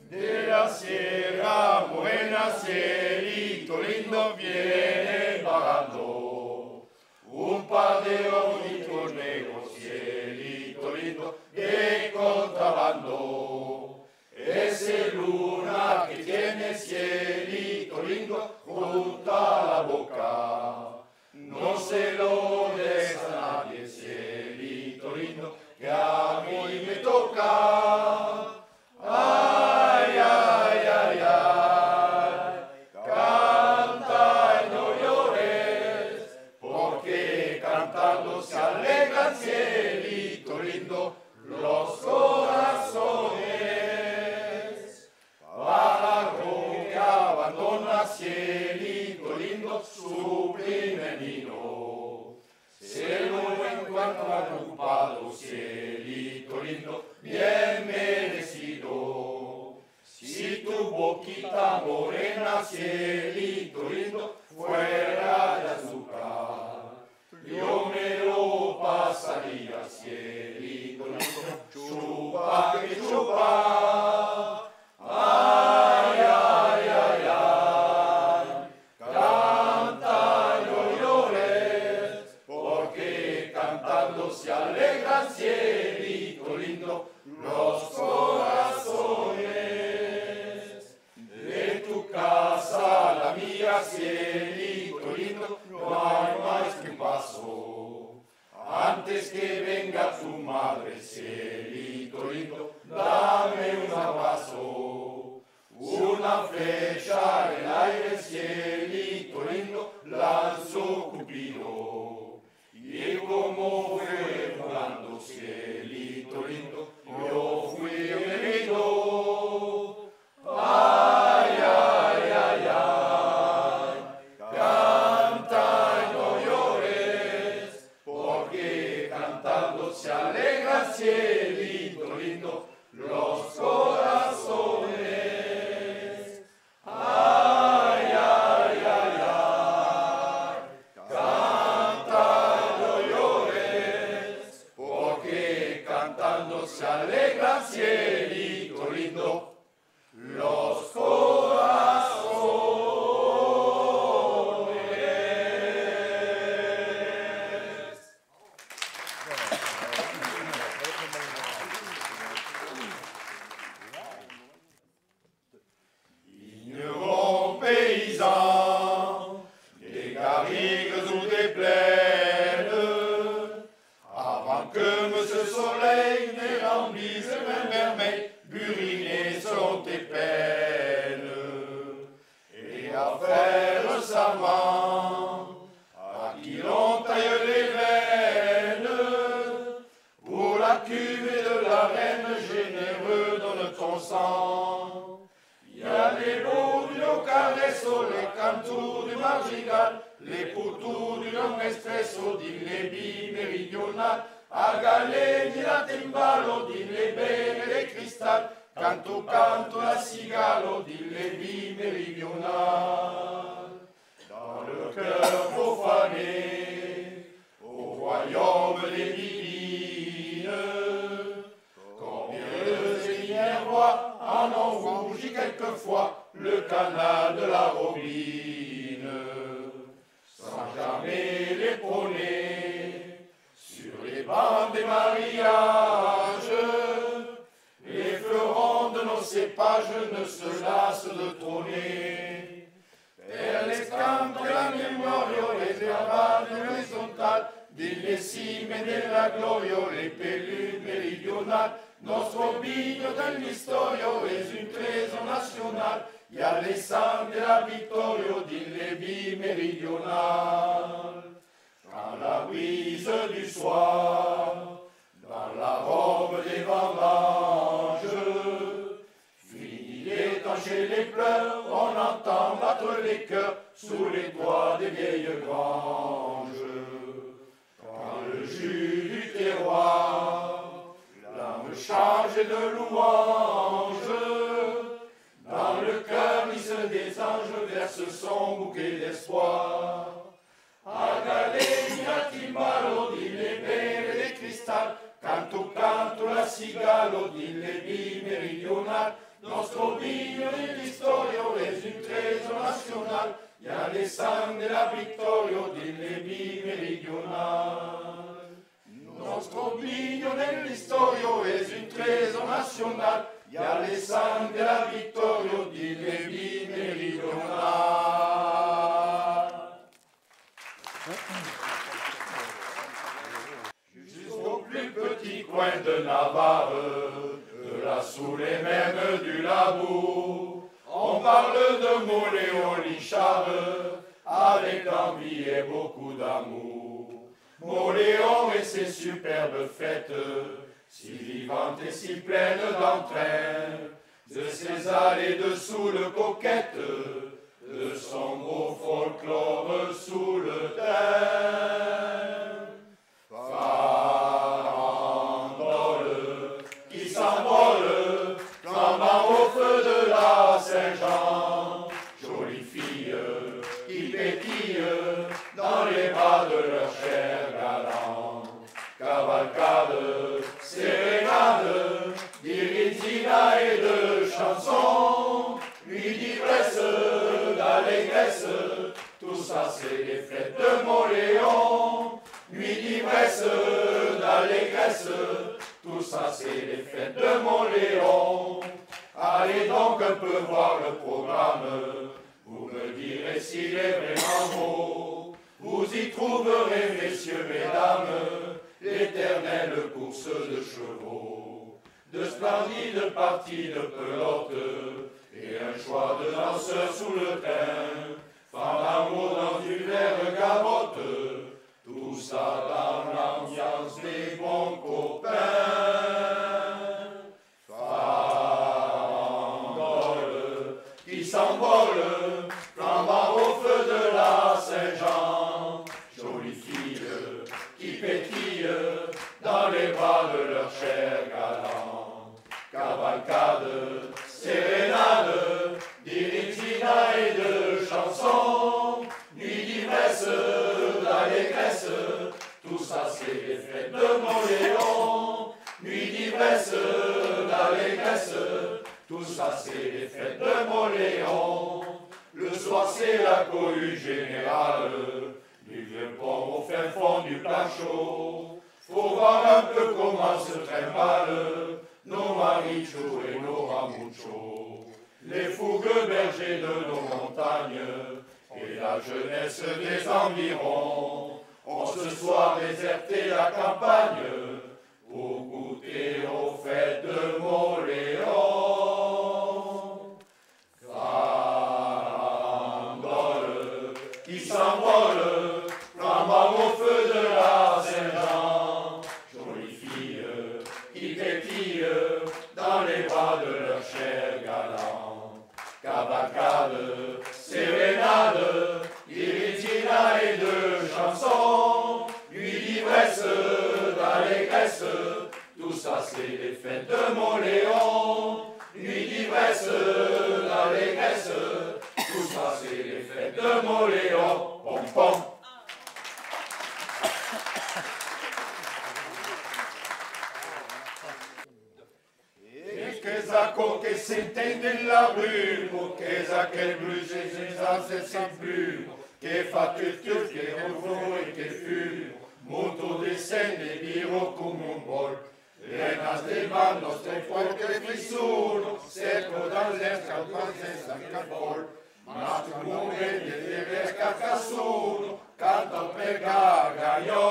De la sierra buena, cielito lindo, viene bajando un par de ojitos negros, cielito lindo, de contrabando. Ese luna que tiene, cielito lindo, junto a la boca. No se lo des a nadie, cielito lindo, que a mí me toca. Ay, ay, ay, ay, canta y no llores, porque cantando se alegran, cielito lindo, los corazones. Pájaro que abandona, cielito lindo, su primer nido, se lo encuentra ocupado, cielito lindo, bien merecido. Si tu boquita morena, cielito lindo, fuera de azúcar, yo me lo pasaría, cielito lindo, chupa que chupa. Ay, ay, ay, ay, canta y no llores, porque cantando se alegran, cielito lindo, los corazones. De tu casa a la mía, cielito lindo, no hay más que un paso. Antes que venga tu madre, cielito lindo, dame un abrazo. Una flecha en el aire, cielito lindo, lanzó Cupido. Y como fue volando, cielito lindo, yo fui herido. Ay, ay, ay, ay, canta y no llores, porque cantando se alegran, cielito lindo, los corazones. Ay, ay, ay, ay, canta y no llores, porque cantando se alegran, cielito lindo, los corazones. Ignorant paysan, des garrigues ou des plaines, avant que Monsieur Soleil n'ait rempli ses mains vermeilles, burinées sont tes peines. Et à faire savant, à qui l'on taille les veines, pour la cuvée de la reine, généreux donne ton sang. Il y a les mots du Locaresso, les cantours du Madrigal, les pourtours du long espresso, din les billes méridionales, a Galeni la timbalo, din les bene les cristal, canto canto la cigalo, din les billes méridionales. Dans le cœur profané, au royaume des divines, combien de séminaires rois en ont rougi quelquefois le canal de la Robine, sans jamais les prôner sur les bancs des mariages. Les fleurons de nos cépages ne se lassent de trôner. Per les canto la memoria, les herbades horizontales, delle cime della gloria, le pellules méridionales, nostro vigno dell'istorio è un trésor national, y a les sangs de la victoria, dille vie méridionale. Quand la brise du soir, dans la robe des vendanges, finit d'étancher les pleurs, on entend battre les cœurs sous les toits des vieilles granges. Quand le jus du terroir, l'âme chargée de louanges, dans le cœur lisse des anges verse son bouquet d'espoir. A Galenia timbalo, di le bere de cristal, canto canto la cigalo dille bi meridional, nostro vino dell'istorio es un trésor national, y a les sang de la victoria dille bi meridional. Nostro vino dell'istorio es un trésor national, y a les sang de la victoria dille bi meridional. Jusqu'au plus petit coin de Navarre, de la sous les mêmes du Labour, on parle de Moléon Lichard, avec envie et beaucoup d'amour. Moléon et ses superbes fêtes, si vivantes et si pleines d'entrain, de ses allées dessous le coquette, de son beau folklore sous le thym. Farandole qui s'envole, flambant au feu de la Saint-Jean, jolie fille qui pétille dans les bras de leur cher galant. Cavalcade, sérénade, d'iritina et de chansons, nuit d'ivresse, d'allégresse, tout ça c'est les fêtes de Moléon. Nuit d'ivresse, d'allégresse, tout ça c'est les fêtes de Moléon. Allez donc un peu voir le programme, vous me direz s'il est vraiment beau. Vous y trouverez, messieurs, mesdames, l'éternelle course de chevaux, de splendides parties de pelote, et un choix de danseurs sous le thym, fandango dans une verre gavotte, tout ça dans l'ambiance des bons copains. Farandole qui s'envole, flambant au feu de la Saint-Jean, jolie fille qui pétille dans les bras de leur cher galant. Cavalcade, sérénade, d'iritina et de chansons, nuit d'ivresse, d'allégresse, tout ça c'est les fêtes de Moléon. Nuit d'ivresse, d'allégresse, tout ça c'est les fêtes de Moléon. Le soir c'est la cohue générale, du vieux pont au fin fond du Planchot. Faut voir un peu comment se trimballent nos marichos et nos ramouchos, les fougueux bergers de nos montagnes et la jeunesse des environs ont ce soir déserté la campagne pour goûter aux fêtes de Moléon. Farandole qui s'envole, flambant au feu de la Saint-Jean, jolie fille qui pétille dans les bras de leur cher galant. Cavalcade, sérénade, d'iritina et de chansons, nuit d'ivresse, d'allégresse, tout ça c'est les fêtes de Moléon. Nuit d'ivresse, d'allégresse, tout ça c'est les fêtes de Moléon. Pom pom. Che s'intende la brume, che sa che bruce senza si plume, che fa tutto, che ronfo e che fume, molto descende viro come un bol. Le nostre mani, nostre forche fissuno, secco dall'esca, senza capol, ma tu non vedi che riesca cassuno, canta per gargaiol.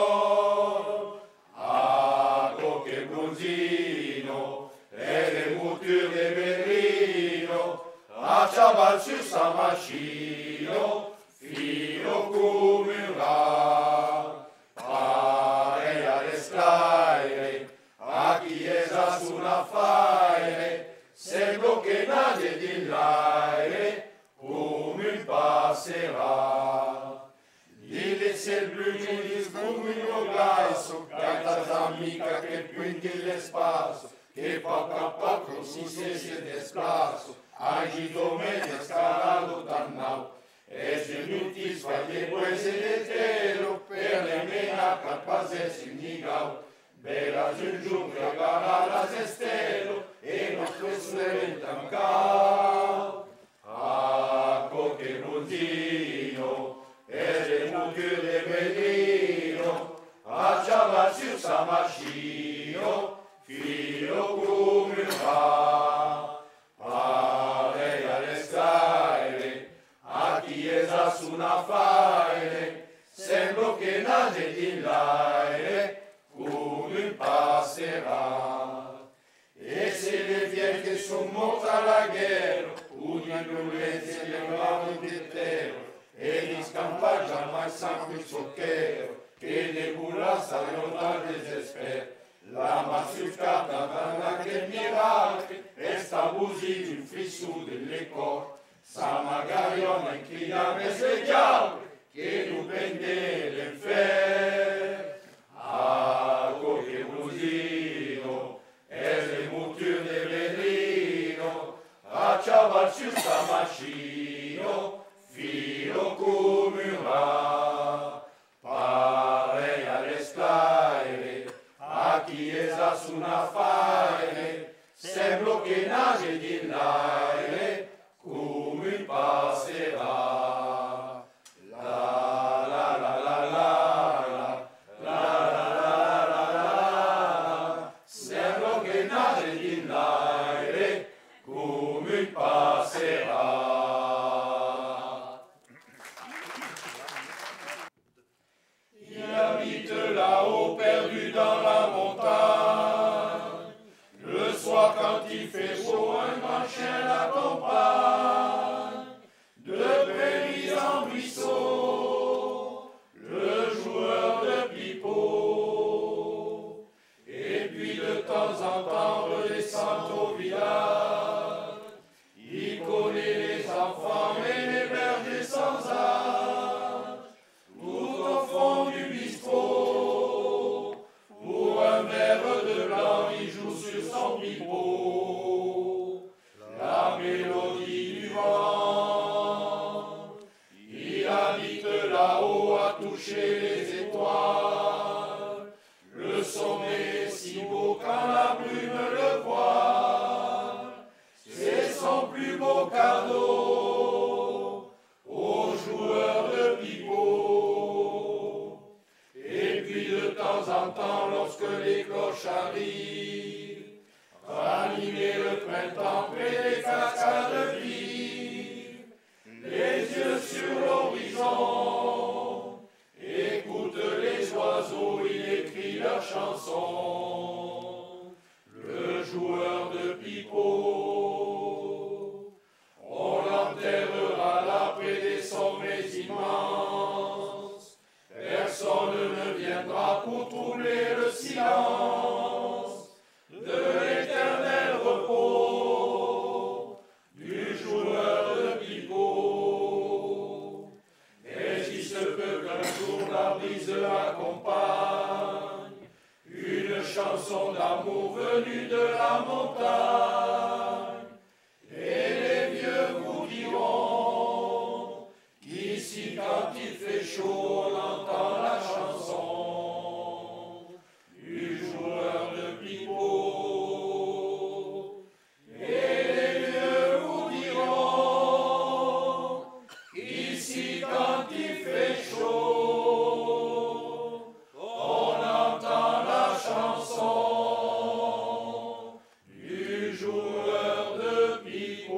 Ah, che bronzino, e le mouture de Berlino, a chaval su sa macchino, filo come un ra, pare alle sclaire, a chiesa su una faire, sembra che nadie di l'aire, come un passerà. Dile se il blu che gli sfumi un glasso, canta amica che quindi le spasso, che poco a poco si desplazo, agito medio escalado tan nau, es inútil fai después el entero, per le mena capaz de significado, bella giungiunga la sestero e nostro sole tanca. Acco che rondino e le mucche de vedino, a ciava su samascio, filo come va. Pare a restare, a chiesa su una faire, sembra che nage di l'aere, come passerà. E se le vie che sono morte alla guerra, una violenza di un intero, e di scampare jamais sangue socchero, che ne bulla saranno dal desespero. La mazzucata dalla che miracolo, e sta busi di un fisso delle cor, sa magari non inclina a svegliare, che non prende l'infer. Acco che musino, e le muture de vedrino, a ciaval su sta macino, filo come un ra. Pare a restare, a chiesa su una faire, sembra che nage di l'aere, come passerà. Il habite là-haut, perdu dans la montagne. Le soir, quand il fait chaud, un grand chien l'accompagne. De prairies en ruisseau, le joueur de pipeau. Et puis de temps en temps, redescend au village. Il connaît les enfants et les bergers sans âge. Tout au fond du bistrot, pour un verre de blanc, il joue sur son pipeau. La mélodie du vent, il habite là-haut à toucher les étoiles. Le sommet est si beau quand la brume le voile. C'est son plus beau cadeau aux joueurs de pipeau. Et puis de temps en temps, lorsque les cloches arrivent, ranimer le printemps près des cascades vives, les yeux sur l'horizon, écoute les oiseaux, il écrit leur chanson. Le joueur de pipeau, on l'enterrera là près des sommets immenses. Personne ne viendra pour troubler le silence de l'éternel repos du joueur de pipeau. Mais il se peut qu'un jour la brise accompagne une chanson d'amour venue de la montagne. Et les vieux vous diront qu'ici quand il fait chaud on entend la chanson du joueur de pipeau. Et les vieux vous diront qu'ici quand il fait chaud on entend la chanson du joueur de pipeau.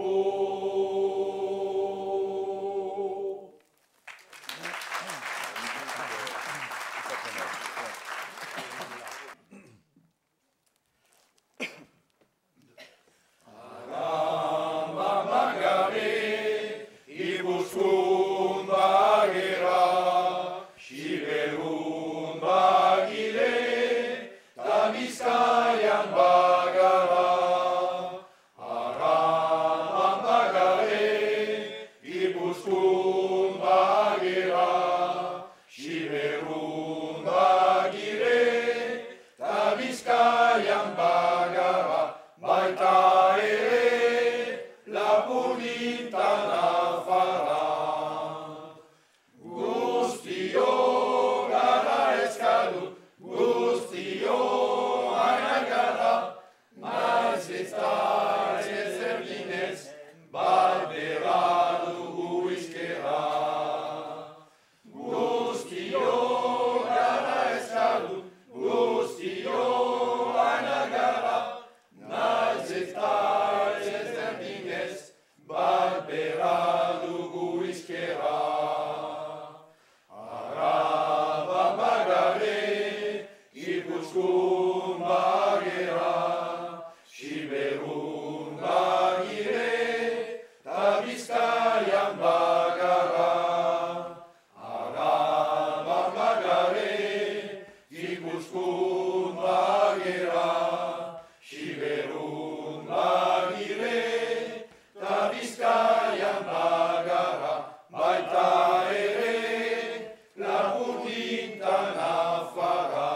Siberun bagire, ta Bizkaian bagara, baita ere, Lapurdinta Nafara.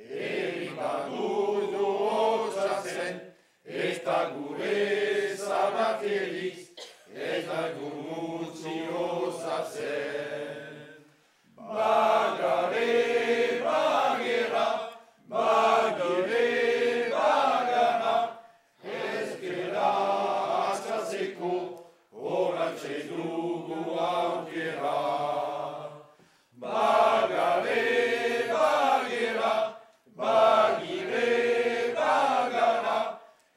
Eribadu hotzatzen, ez da gure zabakeriz, ez da gurmutzi osatzen. Bagare, bagera, bagire, bagara, ez gera askatzeko, horantxe dugu aukera. Bagare, bagera, bagire, bagara,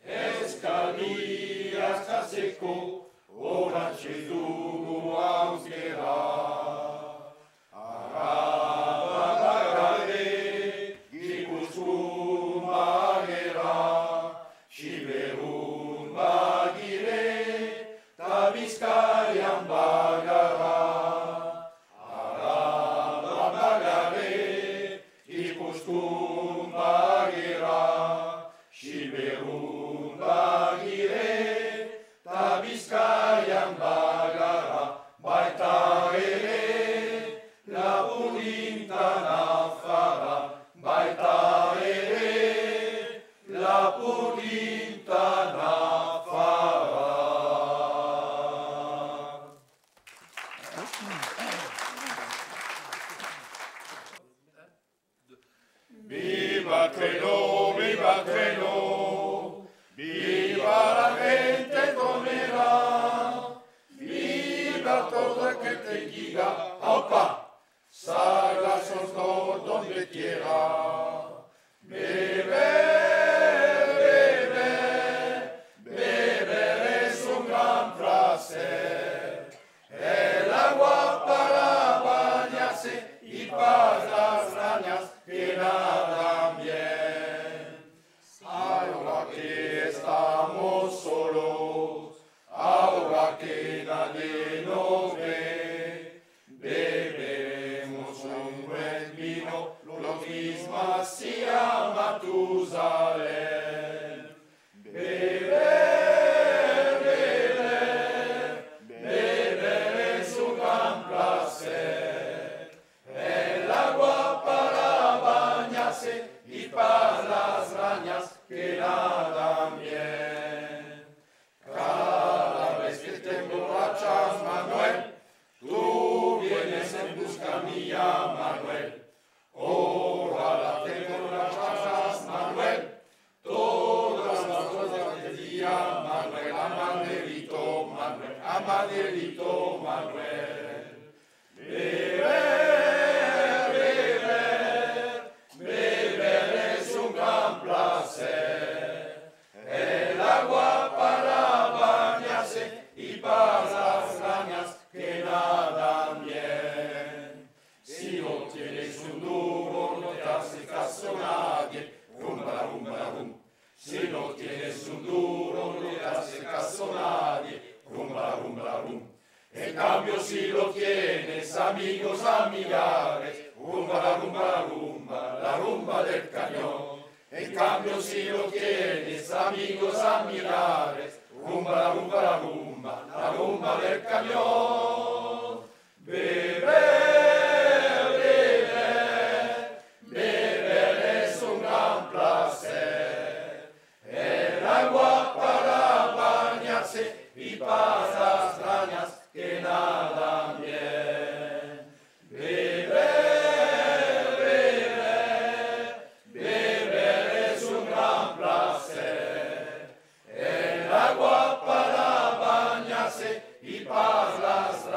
ez kalbi askatzeko, horantxe dugu aukera. Siberun bagire, ta Bizkaian bagara. Araba bagare, Gipuzkoan bagera. Siberun bagire, ta Bizkaian bagara. Baita ere, Lapurdinta Nafara. Baita ere, Lapurdinta Nafara. Viva Treno, viva Treno, viva la gente comera, viva todo aquel que diga, ¡aupa! Salga todo donde quiera. Beber, beber, beber es un gran placer. El agua para bañarse y para las rañas que nadan bien. Ahora que estamos solos, ahora que nadie nos ve, beberemos un buen vino, lo mismo hacía Matusalén. Beber, beber, beber es un gran placer. El agua para bañarse y para las rañas que nadan bien. Cada vez que te emborrachas, Manuel, tú vienes en busca mía, Manuel. Ojalá te emborrachas, Manuel, todas las cosas del día, Manuel, Amanelito, Manuel, Amanelito, Manuel. Beber, beber, beber es un gran placer. El agua para bañarse y para las rañas que nadan bien. Si no tienes un duro, no te hace caso nadie. Rumba, rumba, rum. Si no tienes un duro, no te hace caso nadie. Rumba, rumba, rum. En cambio, si lo tienes, amigos, amigares, rumba, rumba, rumba, la rumba del cañón. En cambio, si lo tienes, amigos, amigares, rumba, rumba, rumba, la rumba del cañón. Beber, beber, beber es un gran placer. El agua para bañarse y para las rañas que nadan bien. Beber, beber, beber es un gran placer. El agua para bañarse y para las rañas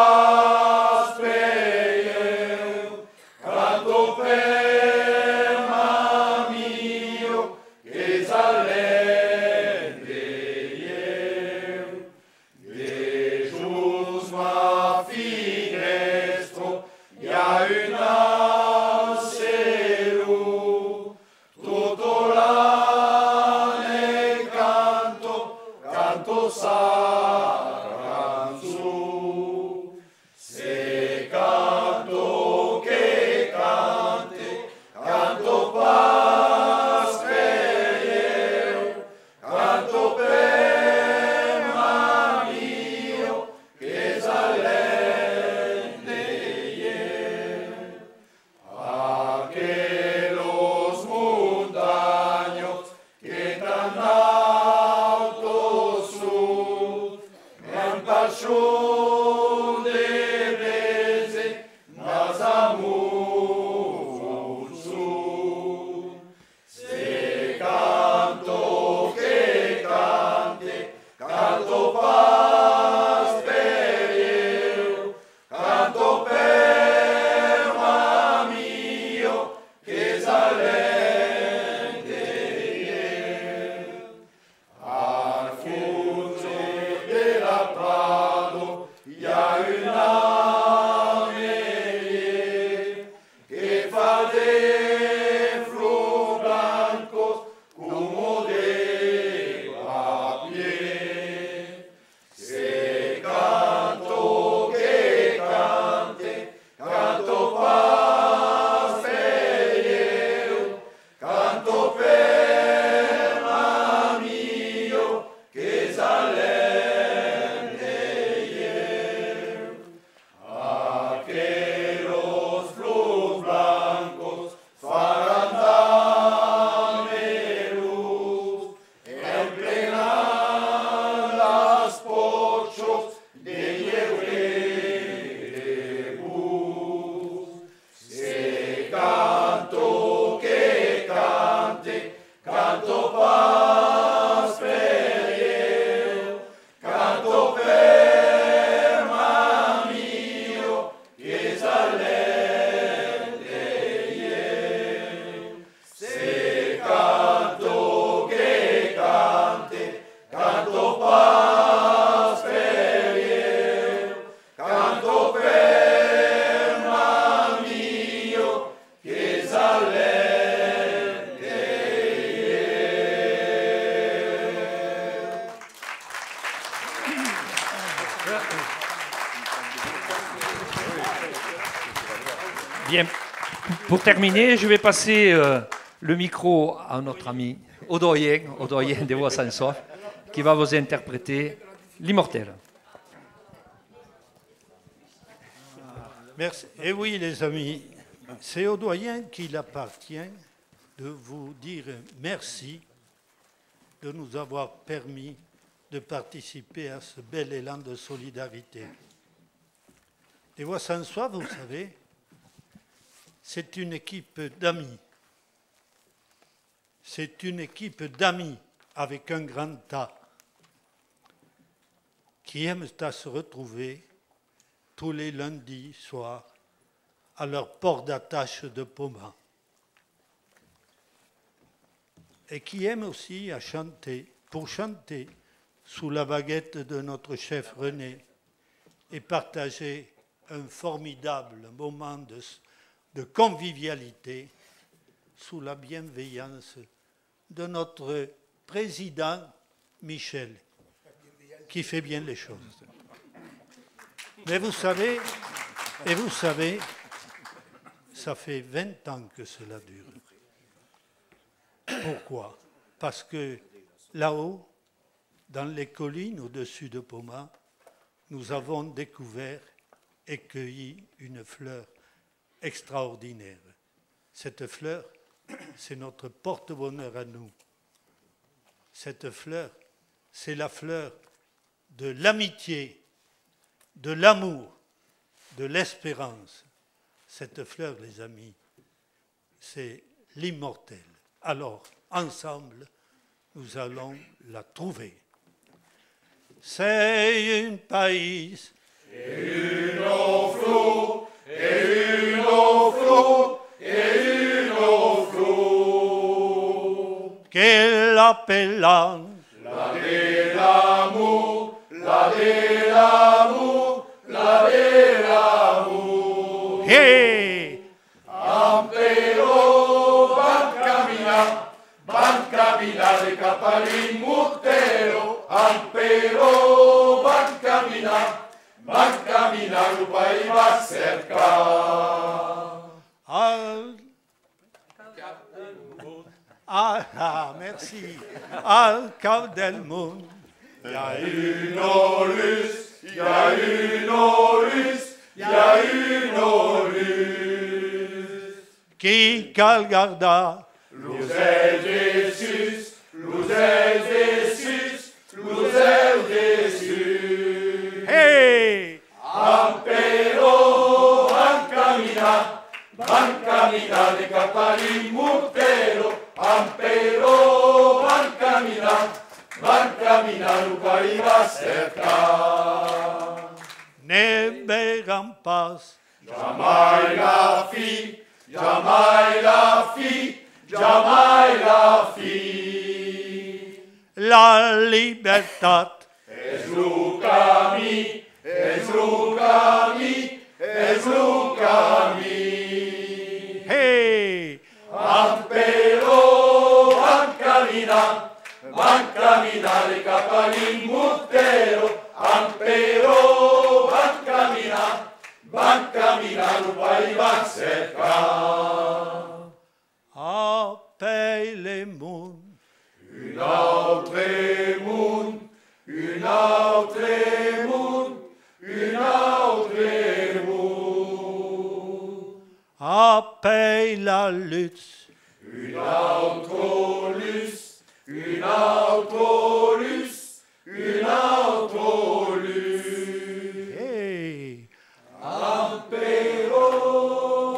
canto pas ferieo, canto per mio, che salente io, se canto che cante, canto pas ferieo, canto per mio, che salente. Bien. Pour terminer, je vais passer le micro à notre ami Audoyen des Voix sans soif, qui va vous interpréter l'Immortel. Merci. Et oui, les amis, c'est au doyen qu'il appartient de vous dire merci de nous avoir permis de participer à ce bel élan de solidarité. Les Voix sans soif, vous savez, c'est une équipe d'amis. C'est une équipe d'amis avec un grand A qui aiment à se retrouver tous les lundis soirs à leur port d'attache de Poma. Et qui aiment aussi à chanter, pour chanter sous la baguette de notre chef René et partager un formidable moment de convivialité sous la bienveillance de notre président Michel, qui fait bien les choses. Mais vous savez, ça fait 20 ans que cela dure. Pourquoi? Parce que là-haut, dans les collines au-dessus de Poma, nous avons découvert et cueilli une fleur extraordinaire. Cette fleur, c'est notre porte-bonheur à nous. Cette fleur, c'est la fleur de l'amitié, de l'amour, de l'espérance. Cette fleur, les amis, c'est l'immortel. Alors, ensemble, nous allons la trouver. C'est un pays Et une eau floue, et une eau floue, et une eau floue. qu'elle appelle La de l'amour, la de l'amour, la de l'amour. Hey! Ampero, van camina de Capalín Murtero. Ampero, van camina, el país va cerca. Merci. Al cap del monde. Y a une luz, y a une luz, y a une luz. Qui calgarda. L'oseille Jésus, l'oseille Jésus, l'oseille Jésus. Hey! Ampero, van camina de Capalín Murtero. Ampero, van camina, el país va cerca. Ne verront pas. Jamais la fille, jamais la fille, jamais la fille. La libertad. Es lo camí, es lo camí, es lo camí. Hey! Ampero, van camina de Capalín Murtero. Ampero, van camina, el país va cerca. Appelle le monde. Une autre monde, une autre monde, une autre monde. Appelle la lutte. Une autre luce, une autre luce, une autre luce. Hey! Ampero,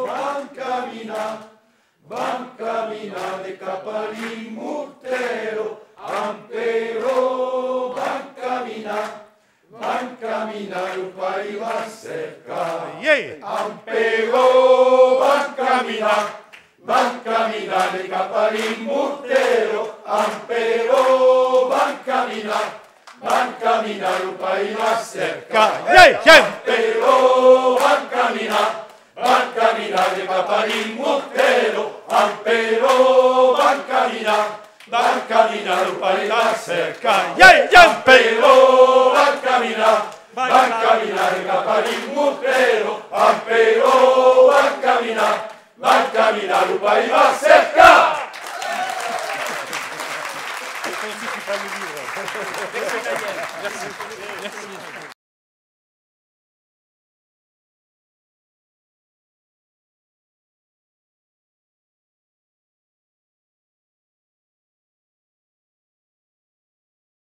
van camina de le capali murtero, ampero, van camina, il paese va cerca. Ampero, van camina, le capali murtero, ampero, van camina, il paese va cerca. Ampero, van camina, le capali murtero, ampero, van camina, il paese va cerca. Ampero, van camina, le capali murtero, ampero, van camina, il paese va cerca. Merci.